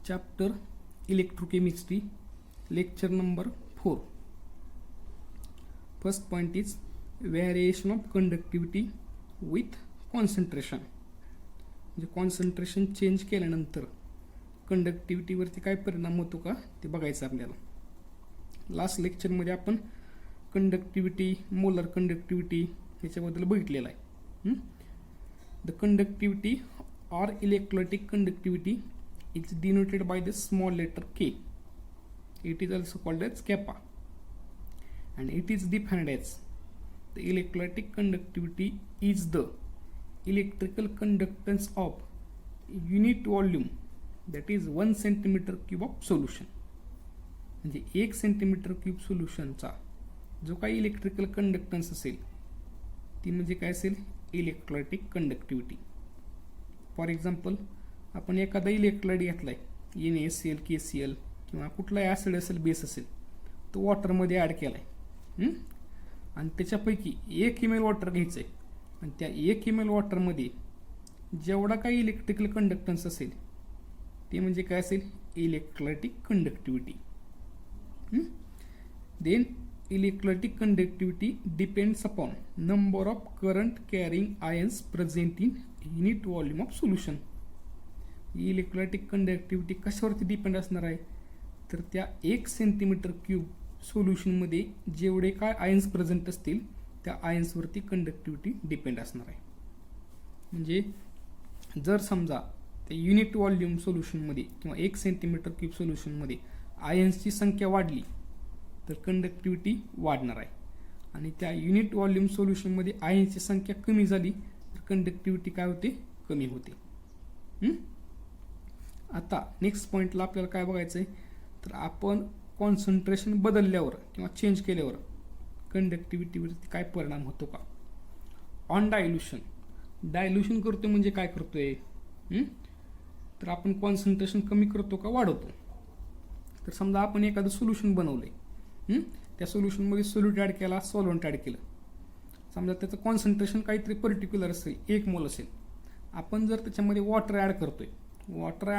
Chapter Electrochemistry, lecture number 4. First point is variation of conductivity with concentration. म्हणजे concentration change केल्यानंतर कंडक्टिव्हिटीवरती काय परिणाम होतो का ते बघायचं आपल्याला. लास्ट लेक्चरमध्ये आपण कंडक्टिव्हिटी, मोलर कंडक्टिव्हिटी याच्याबद्दल बघितलेलं आहे. The conductivity or electrolytic conductivity is denoted by the small letter K. It is also called as kappa, and it is defined as the electrolytic conductivity is the electrical conductance of unit volume, that is 1 centimeter cube of solution. म्हणजे 1 centimetre cube सोल्युशनचा जो काही electrical conductance असेल ती म्हणजे काय असेल, electrolytic conductivity. For example, आपण एखादा इलेक्ट्रोलाइट घेतलाय, NaCl, KCl किंवा कुठलाही ॲसिड असेल, बेस असेल, तो वॉटरमध्ये ॲड केलाय आणि त्याच्यापैकी 1 ml वॉटर घ्यायचं आहे आणि त्या 1 ml वॉटरमध्ये जेवढा काही इलेक्ट्रिकल कंडक्टन्स असेल ते म्हणजे काय असेल, electrolytic conductivity. Then electrolytic conductivity depends upon number of current carrying ions present in unit volume of solution. Electrolytic conductivity कशावरती डिपेंड असणार आहे, तर त्या 1 सेंटीमीटर क्यूब सोल्युशनमध्ये जेवढे काय आयन्स प्रेझेंट असतील त्या आयन्सवरती कंडक्टिव्हिटी डिपेंड असणार आहे. म्हणजे जर समजा त्या युनिट व्हॉल्यूम सोल्युशनमध्ये किंवा 1 सेंटीमीटर क्यूब सोल्युशनमध्ये आयन्सची संख्या वाढली तर कंडक्टिव्हिटी वाढणार आहे, आणि त्या युनिट व्हॉल्यूम सोल्युशनमध्ये आयन्सची संख्या कमी झाली तर कंडक्टिव्हिटी काय होते, कमी होते. आता नेक्स्ट पॉईंटला आपल्याला काय बघायचं आहे, तर आपण कॉन्सन्ट्रेशन बदलल्यावर किंवा चेंज केल्यावर कंडक्टिव्हिटीवरती काय परिणाम होतो का. ऑन डायल्युशन करतोय म्हणजे काय करतोय, तर आपण कॉन्सन्ट्रेशन कमी करतो का वाढवतो. तर समजा आपण एखादं सोल्युशन बनवलंय, त्या सोल्युशनमध्ये सोल्यूट ॲड केला, सॉल्व्हंट ॲड केलं. समजा त्याचं कॉन्सन्ट्रेशन काहीतरी पर्टिक्युलर असेल, 1 मोल असेल. आपण जर त्याच्यामध्ये वॉटर ॲड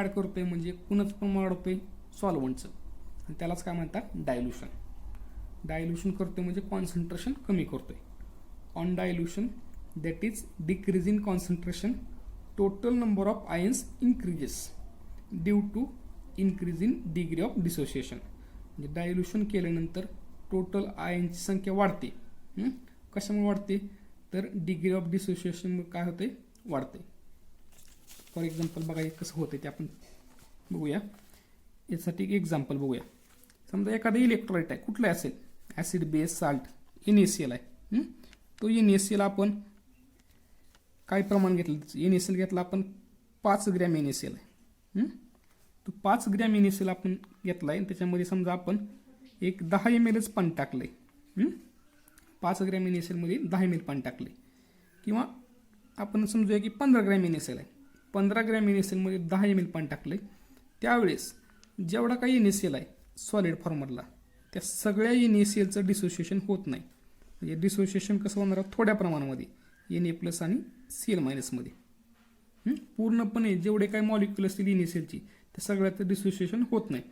करतोय म्हणजे कुणाचं पण वाढवतोय, सॉल्व्हंटचं, आणि त्यालाच काय म्हणतात, डायल्युशन करतोय म्हणजे कॉन्सन्ट्रेशन कमी करतोय. On dilution, that is decrease in concentration, total number of ions increases due to increase in degree of dissociation. म्हणजे डायल्युशन केल्यानंतर टोटल आयनची संख्या वाढते. कशामुळे वाढते, तर डिग्री ऑफ डिसोसिएशन काय होते, वाढते. फॉर एक्झाम्पल बघा कसं होतं ते आपण बघूया. यासाठी एक एक्झाम्पल बघूया. समजा एखादा इलेक्ट्रोलाइट आहे, कुठला असेल, ॲसिड, बेस, साल्ट, NaCl आहे. तो NaCl आपण काय प्रमाण घेतलं, NaCl घेतला आपण 5 ग्रॅम NaCl आहे. तो 5 ग्रॅम NaCl आपण घेतलाय आणि त्याच्यामध्ये समजा आपण एक 10 ml पाणी टाकलंय. 5 ग्रॅम NaCl मध्ये 10 ml पाणी टाकले, किंवा आपण समजूया की 15 ग्रॅम NaCl आहे, 15 ग्रॅम NaCl मध्ये 10 ml पाणी टाकले. त्यावेळेस जेवढा काही NaCl आहे सॉलिड फॉर्मरला, त्या सगळ्या NaClचं डिसोसिएशन होत नाही. म्हणजे डिसोसिएशन कसं होणार, थोड्या प्रमाणामध्ये Na+ आणि Cl- मध्ये. पूर्णपणे जेवढे काही मॉलिक्युल असतील NaClची त्या सगळ्याचं डिसोसिएशन होत नाही.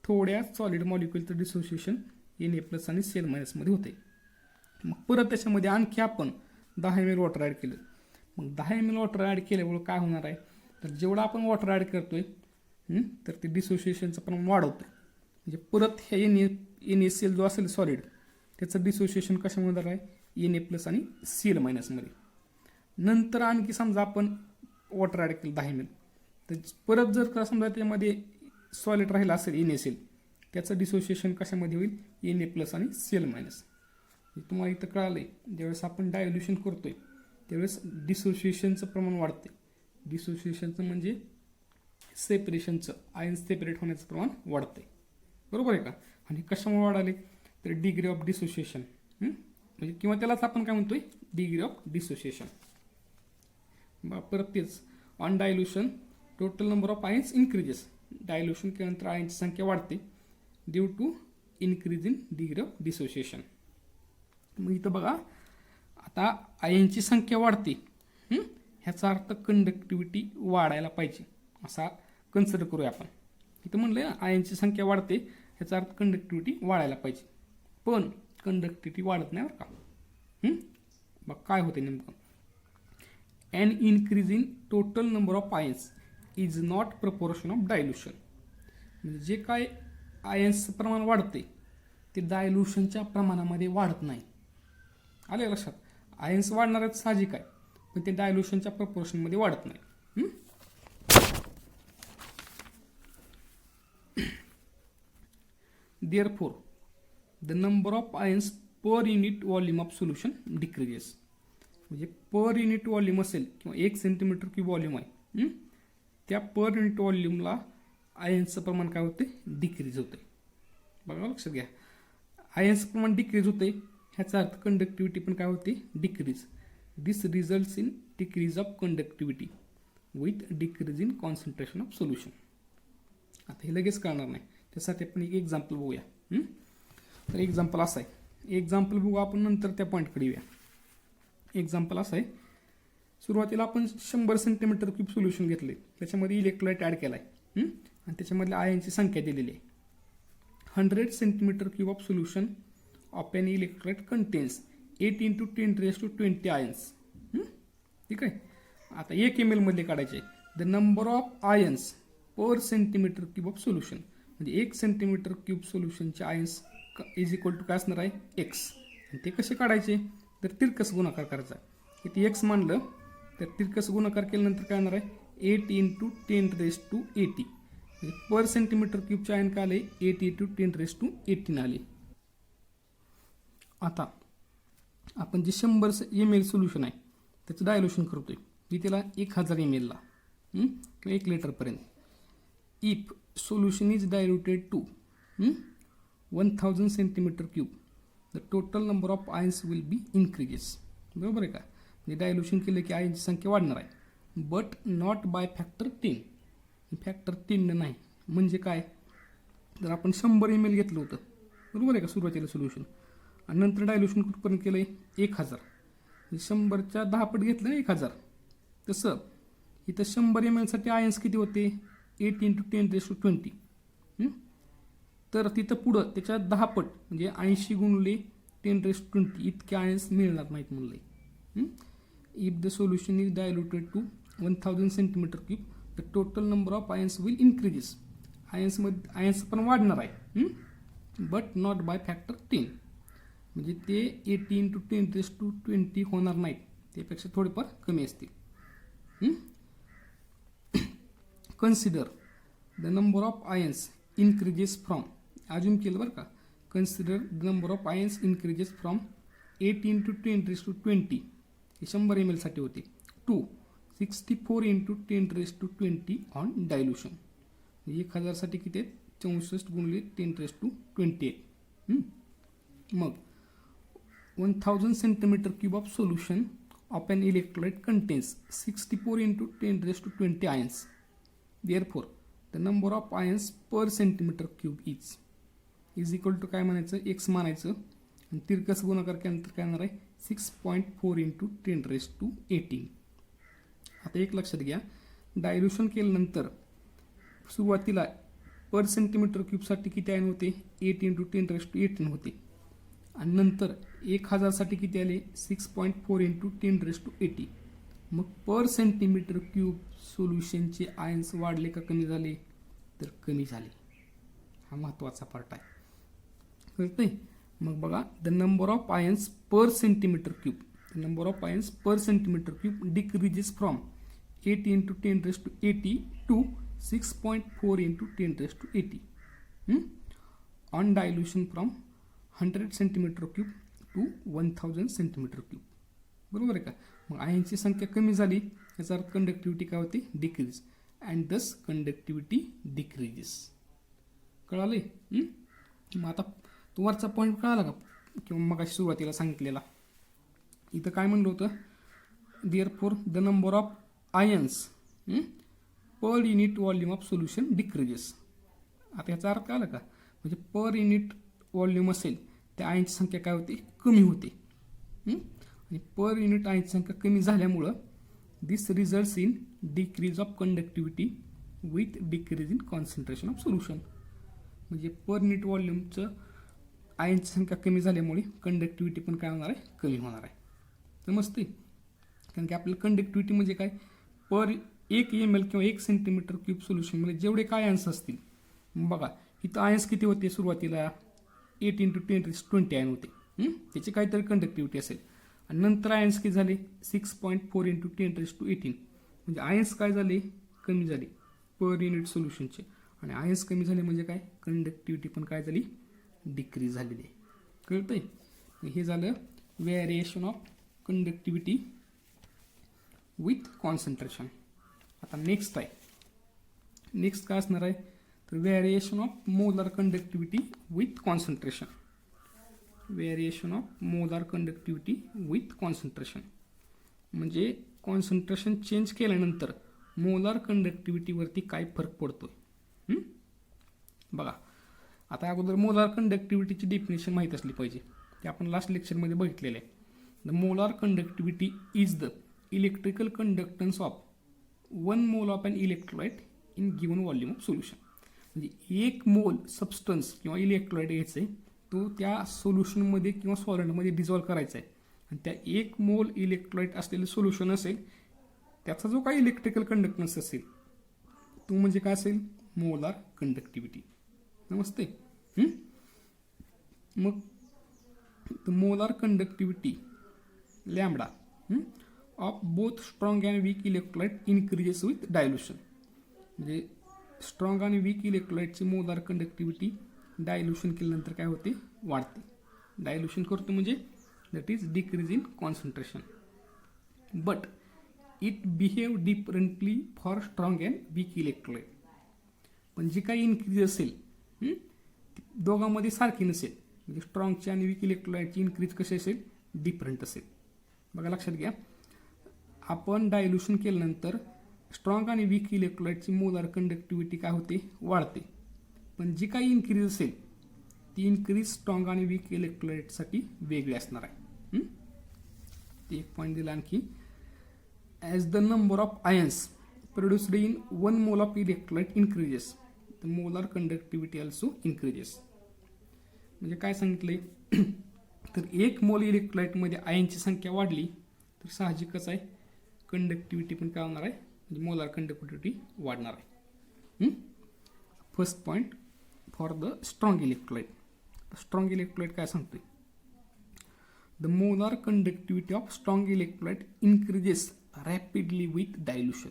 थोड्या सॉलिड मॉलिक्युलचं डिसोसिएशन Na+ आणि Cl- मध्ये होते. मग परत त्याच्यामध्ये आणखी आपण 10 ml वॉटर ॲड केलं. मग 10 ml वॉटर ॲड केल्यामुळे काय होणार आहे, तर जेवढा आपण वॉटर ॲड करतोय तर ते डिसोसिएशनचं प्रमाण वाढवतोय. म्हणजे परत हे NaCl जो असेल सॉलिड त्याचं डिसोसिएशन कशामुळे होणार आहे, Na+ आणि Cl- मध्ये. नंतर आणखी समजा आपण वॉटर ॲड केलं 10 ml, तर परत जर का समजा त्यामध्ये सॉलिड राहिला असेल NaCl, त्याचं डिसोसिएशन कशामध्ये होईल, Na+ आणि Cl-. तुम्हाला इथं कळालं आहे, ज्यावेळेस आपण डायल्युशन करतोय त्यावेळेस डिसोसिएशनचं प्रमाण वाढते. डिसोसिएशनचं म्हणजे सेपरेशनचं, आयन्स सेपरेट होण्याचं प्रमाण वाढतंय, बरोबर आहे का. आणि कशामुळे वाढाले, तर डिग्री ऑफ डिसोसिएशन, म्हणजे किंवा त्यालाच आपण काय म्हणतोय, डिग्री ऑफ डिसोसिएशन. परत तेच on dilution, total number of ions increases. Dilution केल्यानंतर आयन्सची संख्या वाढते due to increase in degree of dissociation. मग इथं बघा, आता आयनची संख्या वाढते, ह्याचा अर्थ कंडक्टिव्हिटी वाढायला पाहिजे असा कन्सिडर करूया आपण. इथं म्हणलं आयनची संख्या वाढते ह्याचा अर्थ कंडक्टिव्हिटी वाढायला पाहिजे, पण कंडक्टिव्हिटी वाढत नाही बरं का. मग काय होते नेमकं, an increase in total number of ions is not proportion of dilution. म्हणजे जे काय आयन्सचं प्रमाण वाढते ते डायल्युशनच्या प्रमाणामध्ये वाढत नाही. आले लक्षात, आयन्स वाढणार आहेत साहजिक आहे, पण ते डायल्युशनच्या प्रपोर्शनमध्ये वाढत नाही. Therefore, the number of ions per unit volume of solution decreases. म्हणजे पर युनिट व्हॉल्यूम असेल किंवा 1 सेंटीमीटर क्यूब व्हॉल्यूम आहे, त्या पर युनिट व्हॉल्यूमला आयन्सचं प्रमाण काय होते, डिक्रीज होते. बघा लक्षात घ्या, आयन्सचं प्रमाण डिक्रीज होते ह्याचा अर्थ कंडक्टिव्हिटी पण काय होते, decrease. This results in decrease of conductivity with decrease in concentration of solution. आता हे लगेच कळणार नाही, त्यासाठी आपण एक एक्झाम्पल बघूया. तर एक्झाम्पल असं आहे, एक्झाम्पल बघू आपण नंतर त्या पॉईंटकडे येऊया. एक्झाम्पल असं आहे, सुरुवातीला आपण 100 सेंटीमीटर क्यूब सोल्युशन घेतले, त्याच्यामध्ये इलेक्ट्रोलाइट ॲड केला आहे आणि त्याच्यामधल्या आयनची संख्या दिलेली आहे. 100 centimetre cube of solution of an electrolyte contains 8 × 10⁻20 ions. ठीक आहे. आता 1 ml मध्ये काढायचे, the number of ions per centimetre cube of solution, म्हणजे 1 सेंटीमीटर क्यूब सोल्युशनचे आयन्स इज इक्वल टू काय असणार आहे, एक्स. आणि ते कसे काढायचे, तर तिरकस गुणाकार करायचा. इथे एक्स मानलं तर तिरकस गुणाकार केल्यानंतर काय होणार आहे, 8 × 10⁻80. म्हणजे पर सेंटीमीटर क्यूबचे आयन काय आले, 8 × 10⁻18 आले. आता आपण जे 100 ml सोल्युशन आहे त्याचं डायल्युशन करतोय, मी त्याला 1000 ml ला किंवा 1 लिटरपर्यंत. If solution is diluted to 1000 centimetre cube, the total number of ions will be increases. बरोबर आहे का, म्हणजे डायल्युशन केलं की आयनची संख्या वाढणार आहे, but not by factor 10. Factor 10 नाही. म्हणजे काय, जर आपण 100 ml घेतलं होतं, बरोबर आहे का, सुरुवातीला सोल्युशन, आणि नंतर डायल्युशन कुठपर्यंत केलं आहे, 1000. 100च्या 10 पट घेतलं ना 1000. तसं इथं 100 ml साठी आयन्स किती होते, 8 × 10⁻20. तर तिथं पुढं त्याच्या 10 पट म्हणजे 80 × 10⁻20 इतके आयन्स मिळणार नाहीत म्हणले. If the solution is diluted to 1000 centimetre cube, the total number of ions will increases. Ions पण वाढणार आहे, बट नॉट बाय फॅक्टर 10. म्हणजे ते 80 × 10⁻20 होणार नाहीत, त्यापेक्षा थोडेफार कमी असतील. Consider the number of ions increases from, अजून केलं बरं का, consider the number of ions increases from 8 × 10⁻20 हे 100 ml साठी होते, टू 64 × 10⁻20 ऑन डायल्युशन. 1000 साठी किती आहेत, 64 × 10⁻20. मग 1000 centimetre cube of solution of an electrolyte contains 64 × 10⁻20 ions. Therefore the number of ions per centimetre cube is equal to काय म्हणायचं, x मानायचं, आणि तिरकस गुणाकार केल्यानंतर काय होणार आहे, 6.4 × 10⁻18. आता एक लक्षात घ्या, डायल्युशन केल्यानंतर सुरुवातीला पर सेंटीमीटर क्यूबसाठी किती आयन होते, 8 × 10⁻18 होते, आणि नंतर 1000 साठी किती आले, 6.4 × 10⁻80. मग पर सेंटीमीटर क्यूब सोल्युशनचे आयन्स वाढले का कमी झाले, तर कमी झाले. हा महत्त्वाचा पार्ट आहे, कळतंय. मग बघा, the number of ions per centimetre cube, the number of ions per centimetre cube decreases from 8 × 10⁻80 to 6.4 × 10⁻80 on dilution from 100 centimetre cube to 1000 centimetre cube. बरोबर आहे का. मग आयनची संख्या कमी झाली याचा अर्थ कंडक्टिव्हिटी काय होते, डिक्रीज, अँड दस कंडक्टिव्हिटी डिक्रीजेस. कळाले. मग आता वरचा पॉईंट कळाला का, किंवा मग सुरुवातीला सांगितलेला, इथं काय म्हणलं होतं, therefore the number of ions per unit volume of solution decreases. आता याचा अर्थ कळाला का, म्हणजे पर युनिट व्हॉल्यूम असेल त्या आयनची संख्या काय होते, कमी होते. आणि पर युनिट आयनची संख्या कमी झाल्यामुळं this results in decrease of conductivity with decrease in concentration of solution. म्हणजे पर युनिट व्हॉल्यूमचं आयनची संख्या कमी झाल्यामुळे कंडक्टिव्हिटी पण काय होणार आहे, कमी होणार आहे. समजते. कारण की आपल्याला कंडक्टिव्हिटी म्हणजे काय, पर 1 ml किंवा 1 सेंटीमीटर क्यूब सोल्युशनमध्ये जेवढे काय आयन्स असतील, बघा इथं आयन्स किती होते सुरुवातीला 8 × 10⁻20 आयन होते. त्याची काहीतरी कंडक्टिव्हिटी असेल. आणि नंतर आयन्स किती झाले 6.4 × 10⁻18. म्हणजे आयन्स काय झाले, कमी झाले पर युनिट सोल्युशनचे. आणि आयन्स कमी झाले म्हणजे काय, कंडक्टिव्हिटी पण काय झाली, डिक्रीज झालेली आहे. कळतंय. हे झालं variation of conductivity with concentration. आता नेक्स्ट आहे, नेक्स्ट काय असणार आहे, तर variation of molar conductivity with concentration. Variation of molar conductivity with concentration म्हणजे कॉन्सन्ट्रेशन चेंज केल्यानंतर मोलार कंडक्टिव्हिटीवरती काय फरक पडतोय. बघा आता अगोदर मोलार कंडक्टिव्हिटीची डेफिनेशन माहीत असली पाहिजे, ते आपण लास्ट लेक्चरमध्ये बघितलेलं आहे. The molar conductivity is the electrical conductance of 1 mole of an electrolyte in given volume of solution. म्हणजे 1 मोल सबस्टन्स किंवा इलेक्ट्रोलाइट घ्यायचं आहे, तो त्या सोल्युशनमध्ये किंवा सॉलिडमध्ये डिझॉल्व्ह करायचा आहे. आणि त्या 1 मोल इलेक्ट्रोलाइट असलेलं सोल्युशन असेल, त्याचा जो काही इलेक्ट्रिकल कंडक्टन्स असेल तो म्हणजे काय असेल, मोलार कंडक्टिव्हिटी. नमस्ते. मग molar conductivity lambda of both strong and weak electrolyte increases with dilution. म्हणजे स्ट्रॉंग आणि वीक इलेक्ट्रोलाइटची मोलार कंडक्टिव्हिटी डायल्युशन केल्यानंतर काय होते, वाढते. डायल्युशन करतो म्हणजे that is decrease in concentration. But it behave differently for strong and weak electrolyte. पण जी काही इन्क्रीज असेल दोघांमध्ये सारखी नसेल. म्हणजे स्ट्रॉंगची आणि वीक इलेक्ट्रोलाइटची इन्क्रीज कशी असेल, डिफरंट असेल. बघा लक्षात घ्या, आपण डायल्युशन केल्यानंतर स्ट्रॉंग आणि वीक इलेक्ट्रोलाइटची मोलार कंडक्टिव्हिटी काय होते, वाढते. पण जी काही इन्क्रीज असेल ती इन्क्रीज स्ट्रॉंग आणि वीक इलेक्ट्रोलाइटसाठी वेगळी असणार आहे. ते एक पॉईंट दिला आणखी. As the number of ions produced in 1 mole of electrolyte increases the molar conductivity also increases. म्हणजे काय सांगितलंय, तर 1 मोल इलेक्ट्रोलाइटमध्ये आयनची संख्या वाढली तर साहजिकच आहे कंडक्टिव्हिटी पण काय होणार आहे, म्हणजे मोलार कंडक्टिव्हिटी वाढणार आहे. First point for the strong electrolyte. Strong electrolyte काय सांगतोय, the molar conductivity of strong electrolyte increases rapidly with dilution.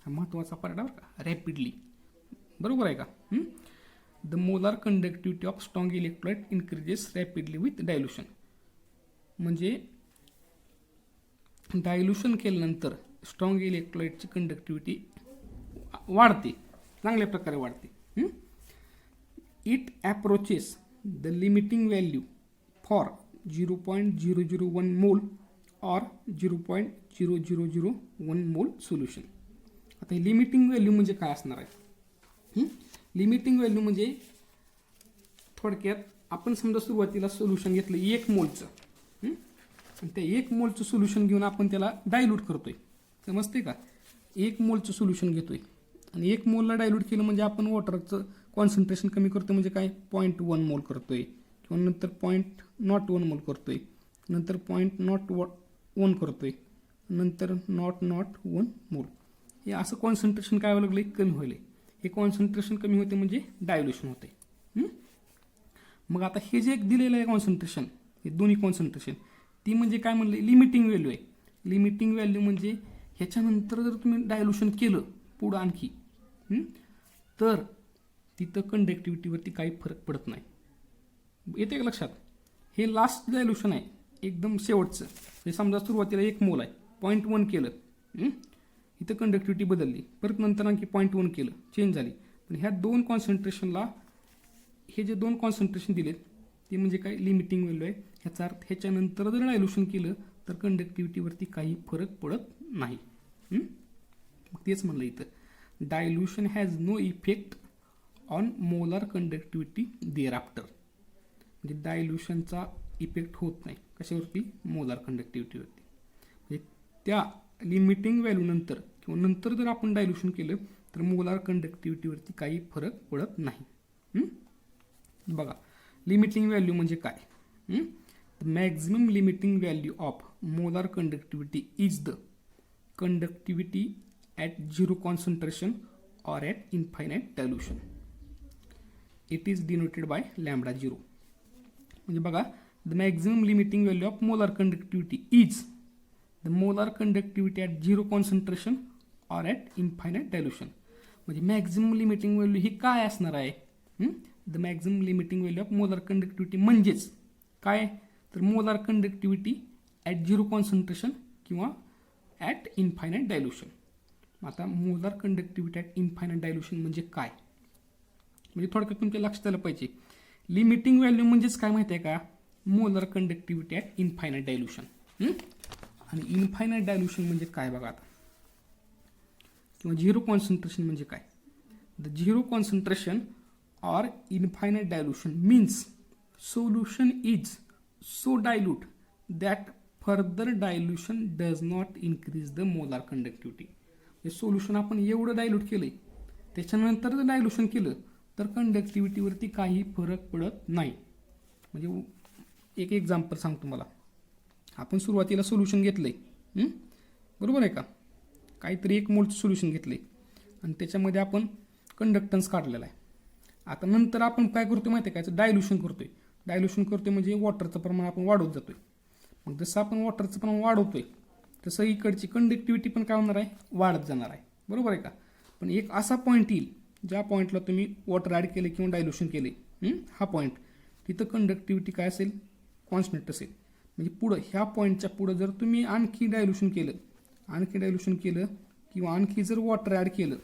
हा महत्त्वाचा पार्ट आहे बरं का, रॅपिडली. बरोबर आहे का. The molar conductivity of strong electrolyte increases rapidly with dilution. म्हणजे डायल्युशन केल्यानंतर स्ट्रॉंग इलेक्ट्रोलाइटची कंडक्टिव्हिटी वाढते, चांगल्या प्रकारे वाढते. It approaches the limiting value for 0.001 मोल ऑर 0.0001 मोल सोल्युशन. आता हे लिमिटिंग व्हॅल्यू म्हणजे काय असणार आहे, लिमिटिंग व्हॅल्यू म्हणजे थोडक्यात आपण समजा सुरुवातीला सोल्युशन घेतलं 1 मोलचं, आणि त्या 1 मोलचं सोल्युशन घेऊन आपण त्याला डायल्यूट करतोय. समजते का, 1 मोलचं सोल्युशन घेतोय आणि 1 मोलला डायल्यूट केलं म्हणजे आपण वॉटरचं कॉन्सन्ट्रेशन कमी करतोय. म्हणजे काय 0.1 मोल करतोय, किंवा नंतर 0.01 मोल करतोय, नंतर 0.01 करतोय, नंतर 0.01 मोल. हे असं कॉन्सन्ट्रेशन काय व्हायला लागलं, कमी व्हायला. हे कॉन्सन्ट्रेशन कमी होते म्हणजे डायल्युशन होते. मग आता हे जे एक दिलेलं आहे कॉन्सन्ट्रेशन, हे दोन्ही कॉन्सन्ट्रेशन, ती म्हणजे काय म्हणलं, लिमिटिंग व्हॅल्यू आहे. लिमिटिंग व्हॅल्यू म्हणजे ह्याच्यानंतर जर तुम्ही डायल्युशन केलं पुढं आणखी, तर तिथं कंडक्टिव्हिटीवरती काही फरक पडत नाही. येते का लक्षात. हे लास्ट डायल्युशन आहे, एकदम शेवटचं. हे समजा सुरुवातीला 1 मोल आहे, 0.1 केलं, इथं कंडक्टिव्हिटी बदलली, परत नंतर आणखी 0.1 केलं, चेंज झाली. पण ह्या 2 कॉन्सन्ट्रेशनला हे जे 2 कॉन्सन्ट्रेशन दिलेत ते म्हणजे काय, लिमिटिंग व्हॅल्यू आहे. ह्याचा अर्थ ह्याच्यानंतर जर डायल्युशन केलं तर कंडक्टिव्हिटीवरती काही फरक पडत नाही. तेच म्हणलं इथं, dilution has no effect on molar conductivity thereafter. म्हणजे डायल्युशनचा इफेक्ट होत नाही कशावरती, मोलार कंडक्टिव्हिटीवरती. म्हणजे त्या लिमिटिंग व्हॅल्यू नंतर किंवा नंतर जर आपण डायल्युशन केलं तर मोलार कंडक्टिव्हिटीवरती काही फरक पडत नाही. बघा लिमिटिंग व्हॅल्यू म्हणजे काय. The maximum limiting value of molar conductivity is the conductivity at zero concentration or at infinite dilution. It is denoted by lambda 0. म्हणजे बघा the maximum limiting value of molar conductivity is the molar conductivity at zero concentration or at infinite dilution. म्हणजे maximum limiting value ही काय असणार आहे. The maximum limiting value of molar conductivity म्हणजेच काय तर molar conductivity at zero concentration किंवा at infinite dilution. आता molar conductivity at infinite dilution म्हणजे काय, म्हणजे थोडक्यात तुमच्या लक्षात आलं पाहिजे. लिमिटिंग व्हॅल्यू म्हणजेच काय माहिती आहे का, molar conductivity at infinite dilution. आणि इन्फायनाईट डायल्युशन म्हणजे काय बघा आता, किंवा झिरो कॉन्सन्ट्रेशन म्हणजे काय. The zero concentration or infinite dilution means solution is so dilute that further dilution does not increase the molar conductivity. हे सोल्युशन आपण एवढं डायल्यूट केलं आहे, त्याच्यानंतर जर डायल्युशन केलं तर कंडक्टिव्हिटीवरती काही फरक पडत नाही. म्हणजे एक एक्झाम्पल सांगतो मला. आपण सुरुवातीला सोल्युशन घेतलं आहे, बरोबर आहे का, काहीतरी 1 मोलचं सोल्युशन घेतलं आहे आणि त्याच्यामध्ये आपण कंडक्टन्स काढलेला आहे. आता नंतर आपण काय करतो माहिती आहे का, डायल्युशन करतो आहे. डायल्युशन करतो म्हणजे वॉटरचं प्रमाण आपण वाढवत जातो आहे. मग जसं आपण वॉटरचं प्रमाण वाढवतो आहे तसं इकडची कंडक्टिव्हिटी पण काय होणार आहे, वाढत जाणार आहे, बरोबर आहे का. पण एक असा पॉईंट येईल ज्या पॉईंटला तुम्ही वॉटर ॲड केले किंवा डायल्युशन केले, हा पॉईंट, तिथं कंडक्टिव्हिटी काय असेल, कॉन्स्टंट असेल. म्हणजे पुढं ह्या पॉईंटच्या पुढं जर तुम्ही आणखी डायल्युशन केलं किंवा आणखी जर वॉटर ॲड केलं,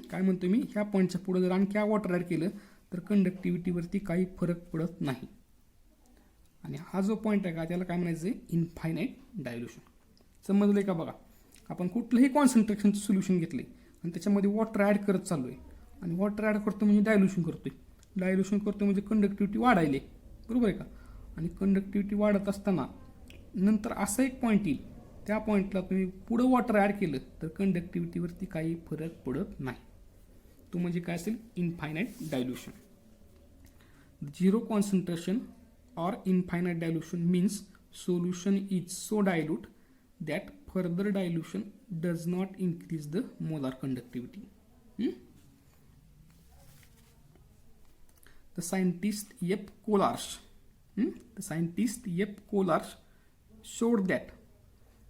काय म्हणतो मी, ह्या पॉईंटच्या पुढं जर आणखी वॉटर ॲड केलं तर कंडक्टिव्हिटीवरती काही फरक पडत नाही. आणि हा जो पॉईंट आहे का त्याला काय म्हणायचं आहे, इन्फायनाईट डायल्युशन. समजलं आहे का. बघा आपण कुठलंही कॉन्सन्ट्रेशनचं सोल्युशन घेतलं आहे आणि त्याच्यामध्ये वॉटर ॲड करत चाललो आहे, आणि वॉटर ॲड करतो म्हणजे डायल्युशन करतो म्हणजे कंडक्टिव्हिटी वाढायली, बरोबर आहे का. आणि कंडक्टिव्हिटी वाढत असताना नंतर असा एक पॉईंट येईल, त्या पॉईंटला तुम्ही पुढं वॉटर ॲड केलं तर कंडक्टिव्हिटीवरती काही फरक पडत नाही. तो म्हणजे काय असेल, infinite dilution. Zero concentration or infinite dilution means solution is so dilute that further dilution does not increase the molar conductivity. The scientist F. Colarch showed that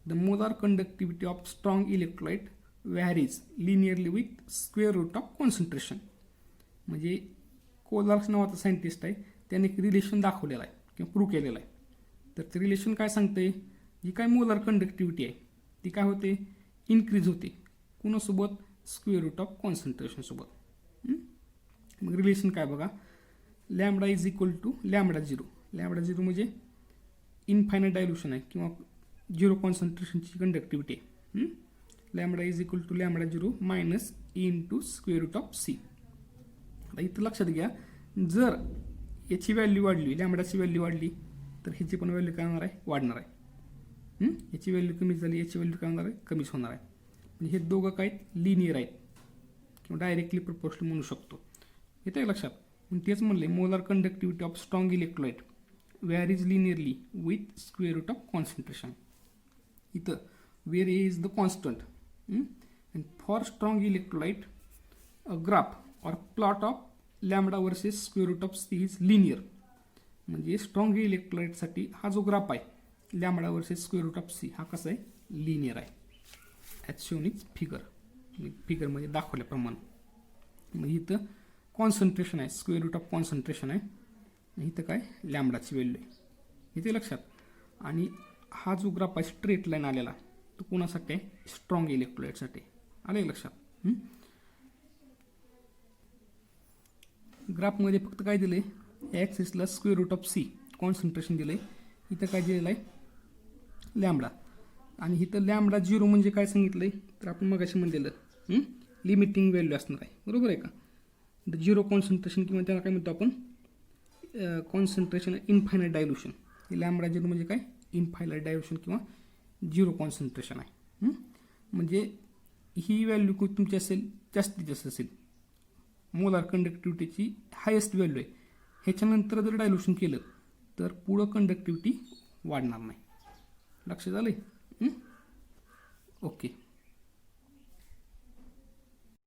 the molar conductivity of strong electrolyte varies linearly with square root of concentration. म्हणजे कोलार्च नावाचा scientist आहे, त्याने एक relation दाखवलेला आहे किंवा prove केलेला आहे. तर ते रिलेशन काय सांगते, जी काय मोलार कंडक्टिव्हिटी आहे ती काय होते, इन्क्रीज होते. कुणासोबत, स्क्वेअर रूट ऑफ कॉन्सन्ट्रेशनसोबत. मग रिलेशन काय बघा, lambda is equal to lambda zero. Lambda zero म्हणजे इन्फायनाईट डायल्युशन आहे किंवा झिरो कॉन्सन्ट्रेशनची कंडक्टिव्हिटी आहे. Lambda is equal to lambda zero minus into square root of c. आता इथं लक्षात घ्या, जर याची व्हॅल्यू वाढली, लॅम्बडाची व्हॅल्यू वाढली तर ह्याची पण व्हॅल्यू काय होणार आहे, वाढणार आहे. याची व्हॅल्यू कमी झाली, याची व्हॅल्यू काय होणार आहे, कमीच होणार आहे. म्हणजे हे दोघं काय लिनियर आहेत किंवा डायरेक्टली प्रपोर्शनल म्हणू शकतो. येतं आहे लक्षात. पण तेच म्हणले, molar conductivity of strong electrolyte varies linearly with square root of concentration. इथं where A is the constant and for strong electrolyte a graph or plot of lambda versus square root of C is linear. म्हणजे strong इलेक्ट्रोलाइटसाठी हा जो graph आहे lambda versus square root of C हा कसा आहे, linear आहे. As shown is फिगरमध्ये दाखवल्याप्रमाणे. मग इथं कॉन्सन्ट्रेशन आहे, स्क्वेअर रूट ऑफ कॉन्सन्ट्रेशन आहे, इथं काय लॅम्बडाची व्हॅल्यू आहे. इथे लक्षात. आणि हा जो ग्राफ आहे स्ट्रेट लाईन आलेला तो कोणासाठी आहे, स्ट्रॉंग इलेक्ट्रोलाइटसाठी. आले लक्षात. ग्राफमध्ये फक्त काय दिलं आहे, ॲक्सिसला square root of C concentration दिलं आहे, इथं काय दिलेलं आहे, लॅम्बडा. आणि इथं लॅम्बडा झिरो म्हणजे काय सांगितलं आहे, तर आपण मगाशी म्हणलेलं लिमिटिंग व्हॅल्यू असणार आहे, बरोबर आहे का. झिरो कॉन्सन्ट्रेशन किंवा त्याला काय म्हणतो आपण, कॉन्सन्ट्रेशन इन्फायनाईट डायल्युशन. हे लॅम्बडा झिरो म्हणजे काय, इन्फायनाईट डायल्युशन किंवा झिरो कॉन्सन्ट्रेशन आहे. म्हणजे ही व्हॅल्यू तुमची असेल जास्तीत जास्त असेल, मोलार कंडक्टिव्हिटीची हायेस्ट व्हॅल्यू आहे, ह्याच्यानंतर जर डायल्युशन केलं तर पुढं कंडक्टिव्हिटी वाढणार नाही. लक्षात आलं? ओके.